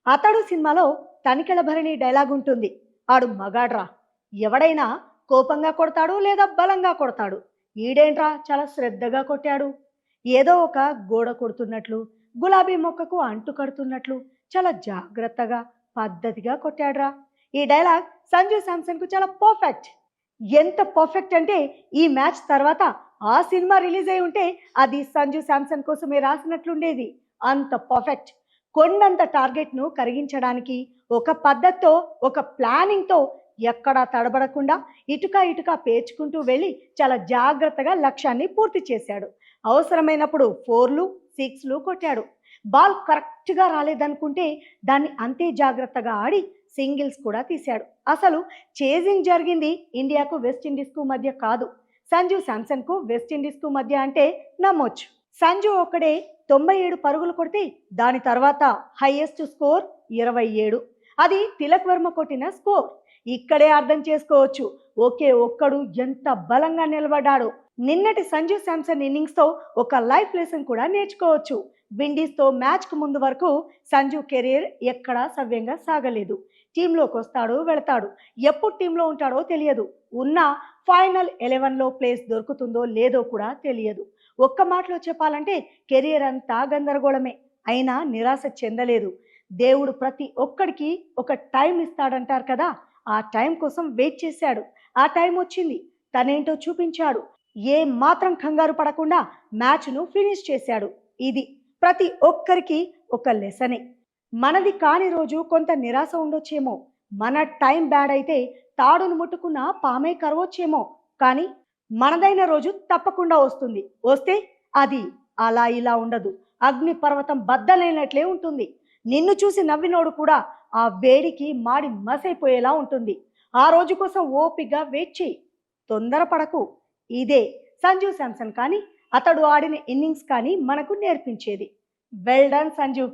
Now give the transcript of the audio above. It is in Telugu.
అతడు సినిమాలో తనికెళ్ళ భరణి డైలాగ్ ఉంటుంది. ఆడు మగాడ్రా, ఎవడైనా కోపంగా కొడతాడు లేదా బలంగా కొడతాడు. ఈడేంట్రా చాలా శ్రద్ధగా కొట్టాడు. ఏదో ఒక గోడ కొడుతున్నట్లు, గులాబీ మొక్కకు అంటు కడుతున్నట్లు చాలా జాగ్రత్తగా పద్ధతిగా కొట్టాడ్రా. ఈ డైలాగ్ సంజు శాంసన్ కు చాలా పర్ఫెక్ట్. ఎంత పర్ఫెక్ట్ అంటే ఈ మ్యాచ్ తర్వాత ఆ సినిమా రిలీజ్ అయి ఉంటే అది సంజు శాంసన్ కోసమే రాసినట్లుండేది. అంత పర్ఫెక్ట్. కొండంత టార్గెట్ను కరిగించడానికి ఒక పద్ధతితో, ఒక ప్లానింగ్తో ఎక్కడా తడబడకుండా ఇటుక ఇటుక పేర్చుకుంటూ వెళ్ళి చాలా జాగ్రత్తగా లక్ష్యాన్ని పూర్తి చేశాడు. అవసరమైనప్పుడు ఫోర్లు, సిక్స్లు కొట్టాడు. బాల్ కరెక్ట్గా రాలేదనుకుంటే దాన్ని అంతే జాగ్రత్తగా ఆడి సింగిల్స్ కూడా తీశాడు. అసలు చేజింగ్ జరిగింది ఇండియాకు వెస్టిండీస్కు మధ్య కాదు, సంజు శాంసన్కు వెస్టిండీస్కు మధ్య అంటే నమ్మొచ్చు. సంజు ఒక్కడే 97 పరుగులు కొడితే దాని తర్వాత హైయెస్ట్ స్కోర్ 27. అది తిలక్ వర్మ కొట్టిన స్కోర్. ఇక్కడే అర్థం చేసుకోవచ్చు ఒకే ఒక్కడు ఎంత బలంగా నిలబడ్డాడో. నిన్నటి సంజు శాంసన్ ఇన్నింగ్స్తో ఒక లైఫ్ లెసన్ కూడా నేర్చుకోవచ్చు. విండీస్తో మ్యాచ్కు ముందు వరకు సంజు కెరీర్ ఎక్కడా సవ్యంగా సాగలేదు. టీంలోకి వస్తాడు, వెళతాడు, ఎప్పుడు టీంలో ఉంటాడో తెలియదు. ఉన్న ఫైనల్ 11లో ప్లేస్ దొరుకుతుందో లేదో కూడా తెలియదు. ఒక్క మాటలో చెప్పాలంటే కెరీర్ అంతా గందరగోళమే. అయినా నిరాశ చెందలేదు. దేవుడు ప్రతి ఒక్కడికి ఒక టైం ఇస్తాడంటారు కదా, ఆ టైం కోసం వెయిట్ చేశాడు. ఆ టైం వచ్చింది, తనేంటో చూపించాడు. ఏ మాత్రం కంగారు పడకుండా మ్యాచ్ను ఫినిష్ చేశాడు. ఇది ప్రతి ఒక్కరికి ఒక లెసనే. మనది కాని రోజు కొంత నిరాశ ఉండొచ్చేమో, మన టైం బ్యాడ్ అయితే తాడును ముట్టుకున్న పామే కరవచ్చేమో, కానీ మనదైన రోజు తప్పకుండా వస్తుంది. వస్తే అది అలా ఇలా ఉండదు, అగ్ని పర్వతం బద్దలైనట్లే ఉంటుంది. నిన్ను చూసి నవ్వినోడు కూడా ఆ వేడికి మాడి మసైపోయేలా ఉంటుంది. ఆ రోజు కోసం ఓపికగా వెయిట్ చేయి, తొందరపడకు. ఇదే సంజు శాంసన్ కానీ అతడు ఆడిన ఇన్నింగ్స్ కానీ మనకు నేర్పించేది. Well done Sanju.